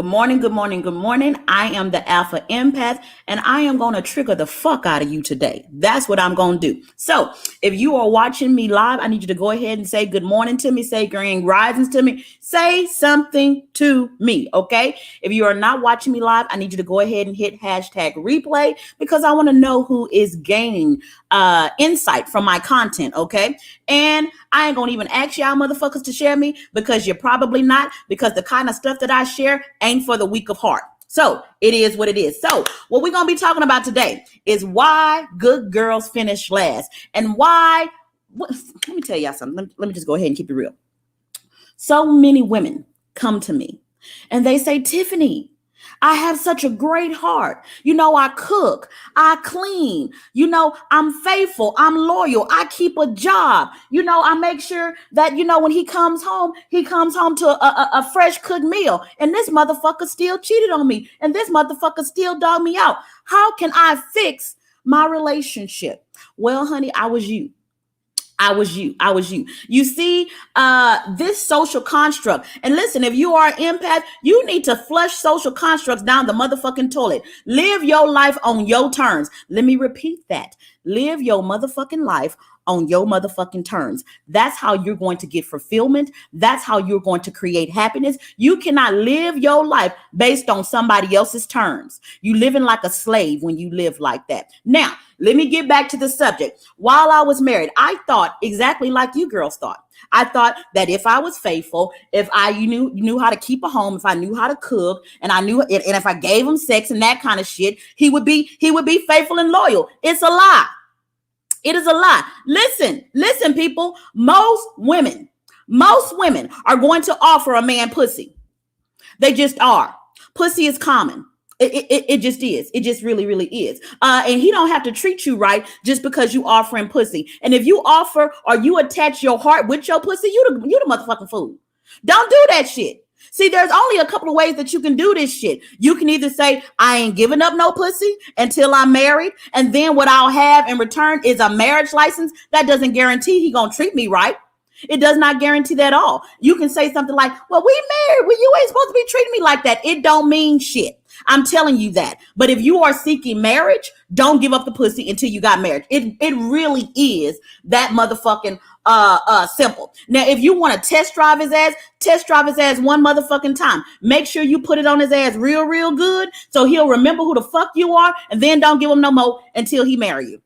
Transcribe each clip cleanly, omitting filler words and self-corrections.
morning, good morning, good morning. I am the Alpha Empath, and I am going to trigger the fuck out of you today. That's what I'm going to do. So, if you are watching me live, I need you to go ahead and say good morning to me, say grand risings to me, say something to me, okay? If you are not watching me live, I need you to go ahead and hit hashtag replay because I want to know who is gaining insight from my content, okay? And I ain't gonna even ask y'all motherfuckers to share me because you're probably not, because the kind of stuff that I share ain't for the weak of heart. So it is what it is. So what we're gonna be talking about today is why good girls finish last and why. Let me tell y'all something. Let me just go ahead and keep it real. So many women come to me and they say, Tiffany, I have such a great heart. You know, I cook, I clean, you know, I'm faithful, I'm loyal, I keep a job. You know, I make sure that, you know, when he comes home to a fresh cooked meal. And this motherfucker still cheated on me. And this motherfucker still dogged me out. How can I fix my relationship? Well, honey, I was you. You see, this social construct. And listen, if you are an empath, you need to flush social constructs down the motherfucking toilet. Live your life on your terms. Let me repeat that. Live your motherfucking life on your motherfucking terms. That's how you're going to get fulfillment. That's how you're going to create happiness. You cannot live your life based on somebody else's terms. You living like a slave when you live like that. Now, let me get back to the subject. While I was married, I thought exactly like you girls thought. I thought that if I was faithful, if I knew how to keep a home, if I knew how to cook, and I knew, and if I gave him sex and that kind of shit, he would be faithful and loyal. It's a lie. It is a lie. Listen, people. Most women are going to offer a man pussy. They just are. Pussy is common. It just is. It just really, really is. And he don't have to treat you right just because you offer him pussy. And if you offer or you attach your heart with your pussy, you the motherfucking fool. Don't do that shit. See, there's only a couple of ways that you can do this shit. You can either say, I ain't giving up no pussy until I'm married. And then what I'll have in return is a marriage license. That doesn't guarantee he gonna treat me right. It does not guarantee that at all. You can say something like, well, we married. Well, you ain't supposed to be treating me like that. It don't mean shit. I'm telling you that. But if you are seeking marriage, don't give up the pussy until you got married. It really is that motherfucking simple. Now, if you want to test drive his ass one motherfucking time. Make sure you put it on his ass real good so he'll remember who the fuck you are, and then don't give him no more until he marry you.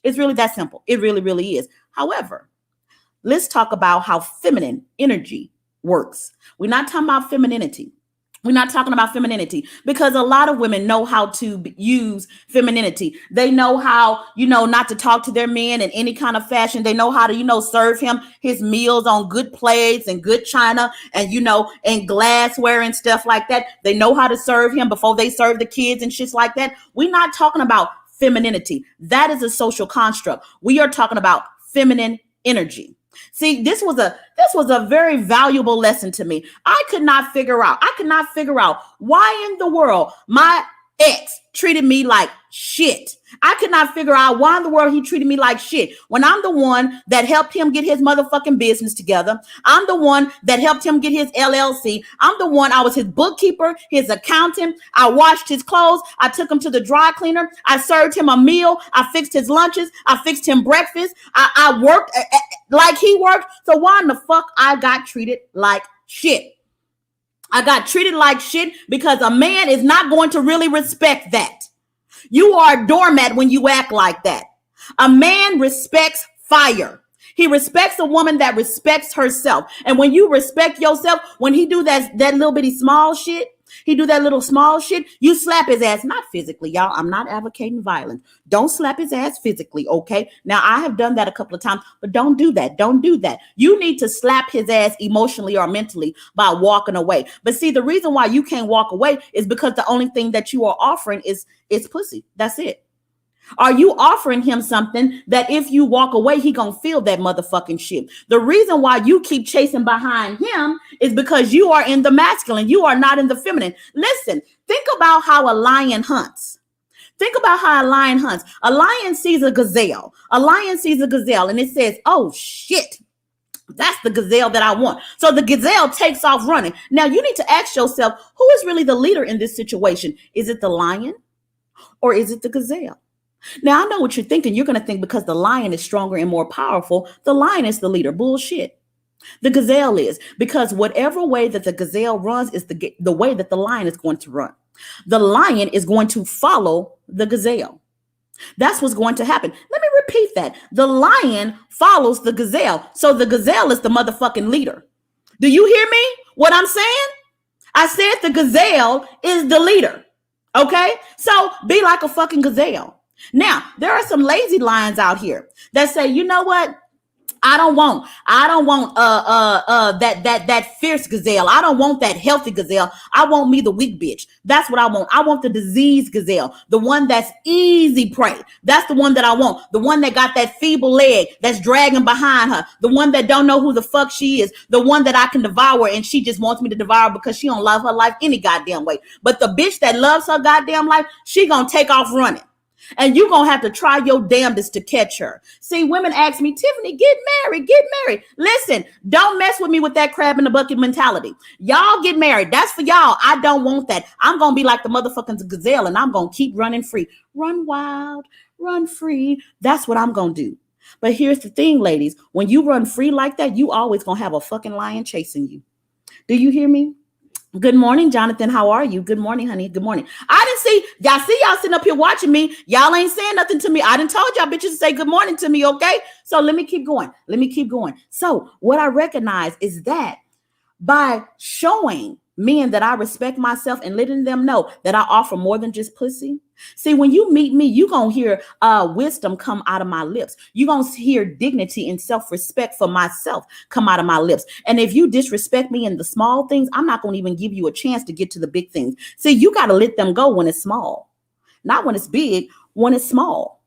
It's really that simple. It really, really is. However, let's talk about how feminine energy works. We're not talking about femininity. We're not talking about femininity because a lot of women know how to use femininity. They know how, not to talk to their men in any kind of fashion. They know how to, serve him his meals on good plates and good china and, and glassware and stuff like that. They know how to serve him before they serve the kids and shit like that. We're not talking about femininity. That is a social construct. We are talking about feminine energy. See, this was a very valuable lesson to me. I could not figure out why in the world my ex treated me like shit. I could not figure out why in the world he treated me like shit when I'm the one that helped him get his motherfucking business together. I'm the one that helped him get his LLC. I was his bookkeeper, his accountant. I washed his clothes. I took him to the dry cleaner. I served him a meal. I fixed his lunches. I fixed him breakfast. I worked like he worked. So why in the fuck I got treated like shit? I got treated like shit because a man is not going to really respect that. You are a doormat when you act like that. A man respects fire. He respects a woman that respects herself. And when you respect yourself, when he do that little bitty small shit, you slap his ass, not physically, y'all. I'm not advocating violence. Don't slap his ass physically, okay? Now, I have done that a couple of times, but don't do that. Don't do that. You need to slap his ass emotionally or mentally by walking away. But see, the reason why you can't walk away is because the only thing that you are offering is pussy. That's it. Are you offering him something that if you walk away, he gonna feel that motherfucking shit? The reason why you keep chasing behind him is because you are in the masculine. You are not in the feminine. Listen, think about how a lion hunts. A lion sees a gazelle. And it says, oh shit, That's the gazelle that I want. So the gazelle takes off running. Now you need to ask yourself, who is really the leader in this situation? Is it the lion or is it the gazelle? Now I know what you're thinking. You're going to think because the lion is stronger and more powerful, the lion is the leader. Bullshit. The gazelle is, because whatever way that the gazelle runs is the way that the lion is going to run. The lion is going to follow the gazelle. That's what's going to happen. Let me repeat that. The lion follows the gazelle. So the gazelle is the motherfucking leader. Do you hear me? What I'm saying? I said the gazelle is the leader. Okay? So be like a fucking gazelle. Now, there are some lazy lions out here that say, you know what? I don't want that fierce gazelle. I don't want that healthy gazelle. I want me the weak bitch. That's what I want. I want the diseased gazelle, the one that's easy prey. That's the one that I want. The one that got that feeble leg that's dragging behind her. The one that don't know who the fuck she is. The one that I can devour and she just wants me to devour because she don't love her life any goddamn way. But the bitch that loves her goddamn life, she gonna take off running. And you're going to have to try your damnedest to catch her. See, women ask me, Tiffany, get married, get married. Listen, don't mess with me with that crab in the bucket mentality. Y'all get married. That's for y'all. I don't want that. I'm going to be like the motherfucking gazelle and I'm going to keep running free. Run wild, run free. That's what I'm going to do. But here's the thing, ladies. When you run free like that, you always going to have a fucking lion chasing you. Do you hear me? Good morning, Jonathan. How are you? Good morning, honey. Good morning. Y'all sitting up here watching me. Y'all ain't saying nothing to me. I done told y'all bitches to say good morning to me, okay? So let me keep going. So what I recognize is that by showing men that I respect myself and letting them know that I offer more than just pussy. See, when you meet me, you're going to hear wisdom come out of my lips. You're going to hear dignity and self-respect for myself come out of my lips. And if you disrespect me in the small things, I'm not going to even give you a chance to get to the big things. See, you got to let them go when it's small, not when it's big, when it's small.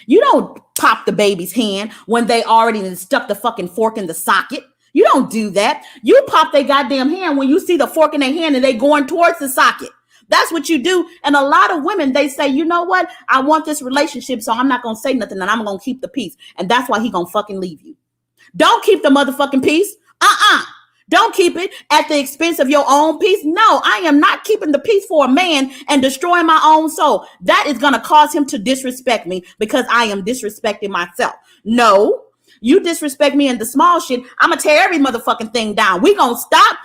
You don't pop the baby's hand when they already stuck the fucking fork in the socket. You don't do that. You pop their goddamn hand when you see the fork in their hand and they going towards the socket. That's what you do. And a lot of women, they say, you know what? I want this relationship, so I'm not going to say nothing and I'm going to keep the peace. And that's why he going to fucking leave you. Don't keep the motherfucking peace. Don't keep it at the expense of your own peace. No, I am not keeping the peace for a man and destroying my own soul. That is going to cause him to disrespect me because I am disrespecting myself. No. You disrespect me in the small shit, I'm going to tear every motherfucking thing down. We going to stop.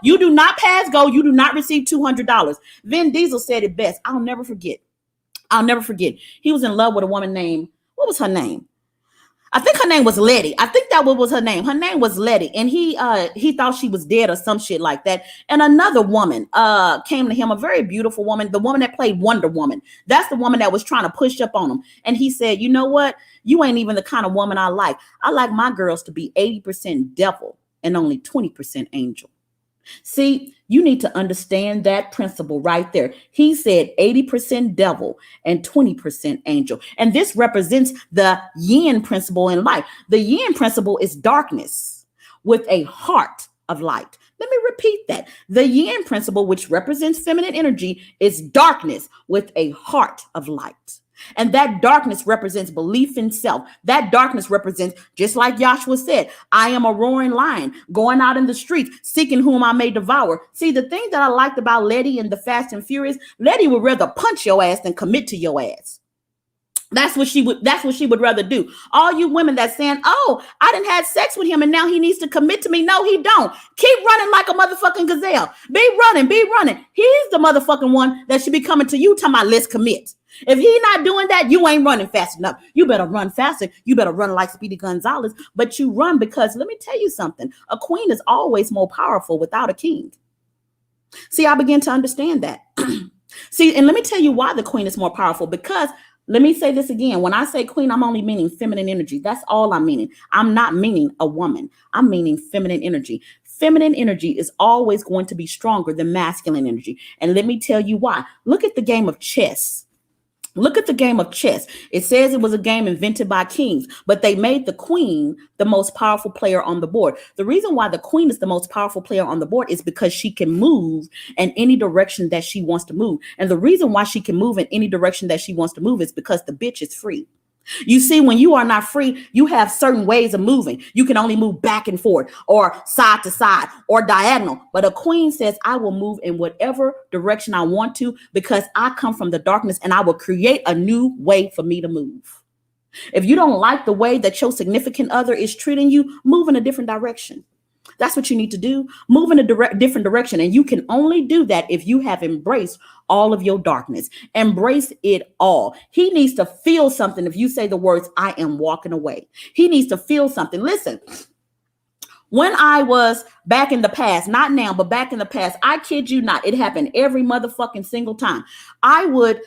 You do not pass go. You do not receive $200. Vin Diesel said it best. I'll never forget. He was in love with a woman named, what was her name? I think her name was Letty. I think that was her name. Her name was Letty. And he thought she was dead or some shit like that. And another woman came to him, a very beautiful woman, the woman that played Wonder Woman. That's the woman that was trying to push up on him. And he said, you know what? You ain't even the kind of woman I like. I like my girls to be 80% devil and only 20% angel. See, you need to understand that principle right there. He said 80% devil and 20% angel. And this represents the Yin principle in life. The Yin principle is darkness with a heart of light. Let me repeat that. The Yin principle, which represents feminine energy, is darkness with a heart of light. And that darkness represents belief in self. That darkness represents, just like Joshua said, I am a roaring lion going out in the streets, seeking whom I may devour. See, the thing that I liked about Letty and the Fast and Furious, Letty would rather punch your ass than commit to your ass. That's what she would rather do. All you women that's saying, oh, I done had sex with him and now he needs to commit to me. No, he don't. Keep running like a motherfucking gazelle. Be running. He's the motherfucking one that should be coming to you talking about let's commit. If he not doing that, you ain't running fast enough. You better run faster. You better run like Speedy Gonzalez. But you run because let me tell you something. A queen is always more powerful without a king. See, I begin to understand that. See, and let me tell you why the queen is more powerful. Because let me say this again. When I say queen, I'm only meaning feminine energy. That's all I'm meaning. I'm not meaning a woman. I'm meaning feminine energy. Feminine energy is always going to be stronger than masculine energy. And let me tell you why. Look at the game of chess. It says it was a game invented by kings, but they made the queen the most powerful player on the board. The reason why the queen is the most powerful player on the board is because she can move in any direction that she wants to move. And the reason why she can move in any direction that she wants to move is because the bitch is free. You see, when you are not free, you have certain ways of moving. You can only move back and forth or side to side or diagonal. But a queen says, I will move in whatever direction I want to because I come from the darkness and I will create a new way for me to move. If you don't like the way that your significant other is treating you, move in a different direction. That's what you need to do. Move in a different direction. And you can only do that if you have embraced all of your darkness. Embrace it all. He needs to feel something. If you say the words, I am walking away, he needs to feel something. Listen, when I was back in the past, not now, but back in the past, I kid you not, it happened every motherfucking single time. I would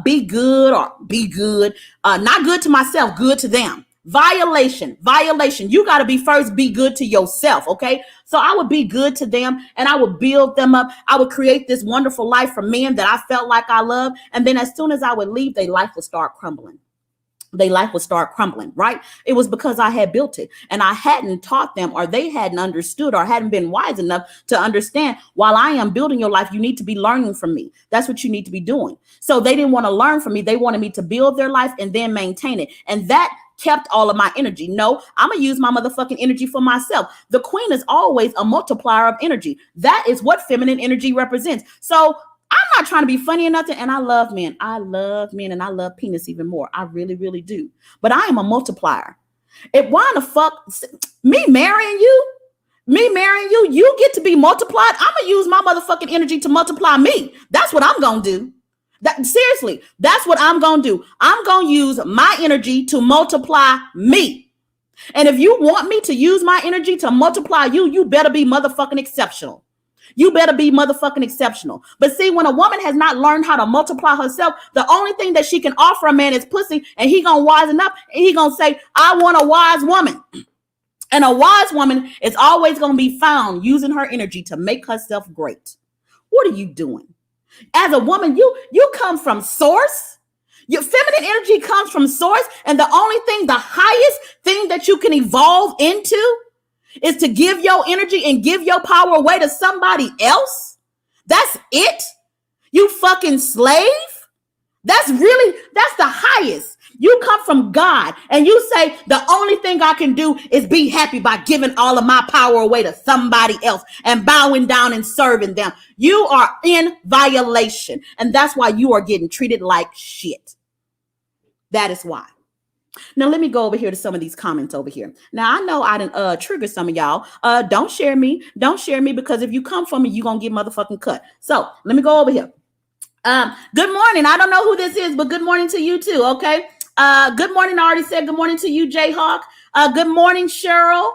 be good, not good to myself, good to them. Violation. You got to be first, be good to yourself. Okay. So I would be good to them and I would build them up. I would create this wonderful life for men that I felt like I loved. And then as soon as I would leave, their life would start crumbling. Right? It was because I had built it and I hadn't taught them, or they hadn't understood, or hadn't been wise enough to understand, while I am building your life, you need to be learning from me. That's what you need to be doing. So they didn't want to learn from me. They wanted me to build their life and then maintain it. And that kept all of my energy. No, I'm going to use my motherfucking energy for myself. The queen is always a multiplier of energy. That is what feminine energy represents. So I'm not trying to be funny or nothing. And I love men. And I love penis even more. I really, really do. But I am a multiplier. Why the fuck me marrying you, you get to be multiplied. I'm going to use my motherfucking energy to multiply me. That's what I'm going to do. Seriously, that's what I'm going to do. I'm going to use my energy to multiply me. And if you want me to use my energy to multiply you, you better be motherfucking exceptional. But see, when a woman has not learned how to multiply herself, the only thing that she can offer a man is pussy, and he gonna wisen up and he gonna say, I want a wise woman. And a wise woman is always gonna be found using her energy to make herself great. What are you doing? As a woman, you come from source. Your feminine energy comes from source. And the only thing, the highest thing that you can evolve into is to give your energy and give your power away to somebody else. That's it. You fucking slave. That's the highest. You come from God and you say, the only thing I can do is be happy by giving all of my power away to somebody else and bowing down and serving them. You are in violation. And that's why you are getting treated like shit. That is why. Now, let me go over here to some of these comments over here. Now, I know I didn't trigger some of y'all. Don't share me. Because if you come for me, you're going to get motherfucking cut. So let me go over here. Good morning. I don't know who this is, but good morning to you too. Okay. Good morning. I already said good morning to you, Jayhawk. Good morning, Cheryl.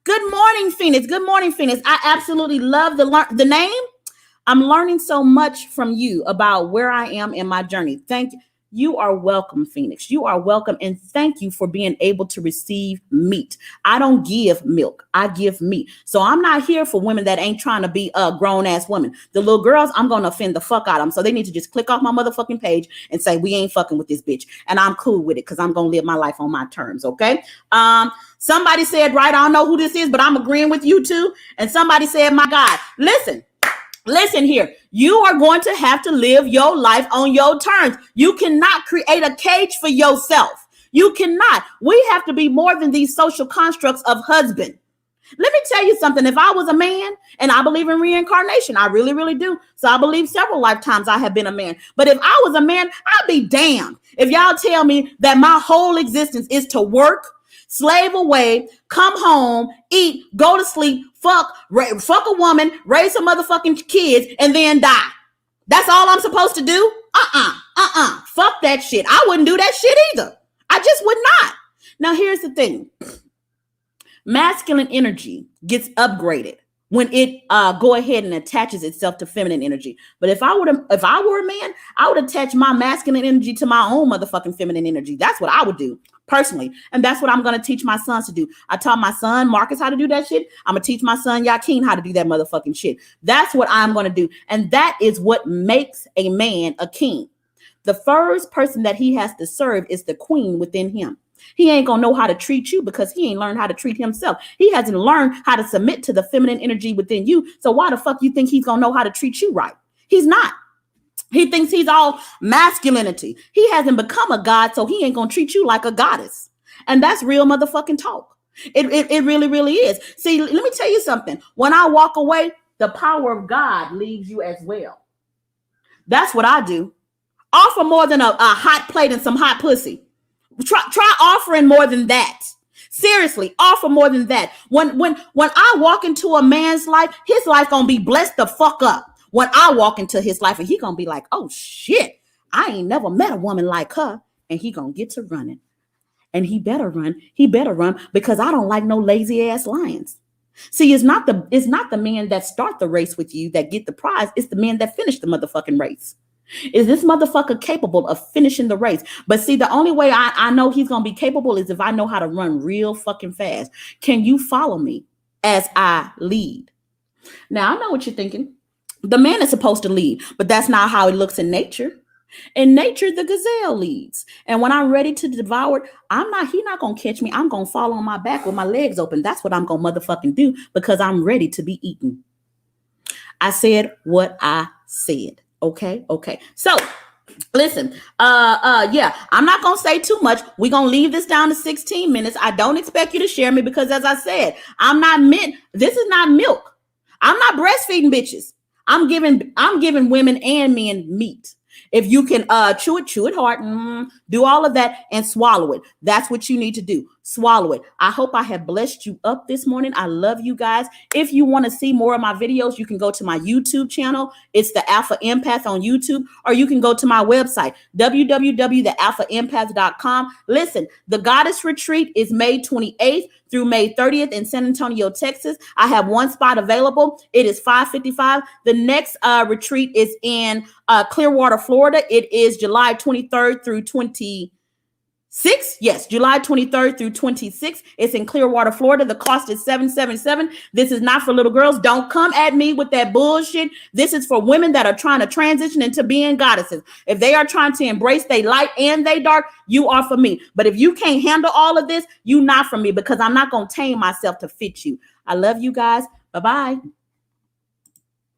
Good morning, Phoenix. I absolutely love the name. I'm learning so much from you about where I am in my journey. Thank you. You are welcome, Phoenix. You are welcome. And thank you for being able to receive meat. I don't give milk. I give meat. So I'm not here for women that ain't trying to be grown ass women. The little girls, I'm going to offend the fuck out of them. So they need to just click off my motherfucking page and say, we ain't fucking with this bitch. And I'm cool with it because I'm going to live my life on my terms. Okay. Somebody said, right, I don't know who this is, but I'm agreeing with you too. And somebody said, my God, listen here. You are going to have to live your life on your terms. You cannot create a cage for yourself. You cannot. We have to be more than these social constructs of husband. Let me tell you something. If I was a man, and I believe in reincarnation, I really, really do. So I believe several lifetimes I have been a man. But if I was a man, I'd be damned if y'all tell me that my whole existence is to work, slave away, come home, eat, go to sleep, fuck a woman, raise some motherfucking kids, and then die. That's all I'm supposed to do? Fuck that shit. I wouldn't do that shit either. I just would not. Now, here's the thing. Masculine energy gets upgraded when it go ahead and attaches itself to feminine energy. But if I were a man, I would attach my masculine energy to my own motherfucking feminine energy. That's what I would do personally. And that's what I'm going to teach my sons to do. I taught my son Marcus how to do that shit. I'm going to teach my son Yakin how to do that motherfucking shit. That's what I'm going to do. And that is what makes a man a king. The first person that he has to serve is the queen within him. He ain't gonna know how to treat you because he ain't learned how to treat himself. He hasn't learned how to submit to the feminine energy within you. So why the fuck you think he's gonna know how to treat you right? He's not. He thinks he's all masculinity. He hasn't become a god, so he ain't gonna treat you like a goddess. And that's real motherfucking talk. It really, really is. See, let me tell you something. When I walk away, the power of God leaves you as well. That's what I do. Offer more than a hot plate and some hot pussy. Try offering more than that. Seriously, offer more than that. When I walk into a man's life, his life gonna be blessed the fuck up. When I walk into his life, and he gonna be like, oh shit, I ain't never met a woman like her. And he gonna get to running. And he better run. He better run, because I don't like no lazy ass lions. See, it's not the men that start the race with you that get the prize. It's the men that finish the motherfucking race. Is this motherfucker capable of finishing the race? But see, the only way I know he's going to be capable is if I know how to run real fucking fast. Can you follow me as I lead? Now, I know what you're thinking. The man is supposed to lead, but that's not how it looks in nature. In nature, the gazelle leads. And when I'm ready to devour it, he's not going to catch me. I'm going to fall on my back with my legs open. That's what I'm going to motherfucking do, because I'm ready to be eaten. I said what I said. Okay. So listen, yeah, I'm not going to say too much. We're going to leave this down to 16 minutes. I don't expect you to share me, because as I said, this is not milk. I'm not breastfeeding bitches. I'm giving women and men meat. If you can chew it hard, do all of that and swallow it. That's what you need to do. Swallow it. I hope I have blessed you up this morning. I love you guys. If you want to see more of my videos, you can go to my YouTube channel. It's the Alpha Empath on YouTube, or you can go to my website, www.thealphaempath.com. Listen, the Goddess Retreat is May 28th through May 30th in San Antonio, Texas. I have one spot available. It is $555. The next retreat is in Clearwater, Florida. It is July 23rd through 26th. Yes, July 23rd through 26th. It's in Clearwater, Florida. The cost is $777. This is not for little girls. Don't come at me with that bullshit. This is for women that are trying to transition into being goddesses. If they are trying to embrace their light and they dark, you are for me. But if you can't handle all of this, you not for me, because I'm not going to tame myself to fit you. I love you guys. Bye-bye.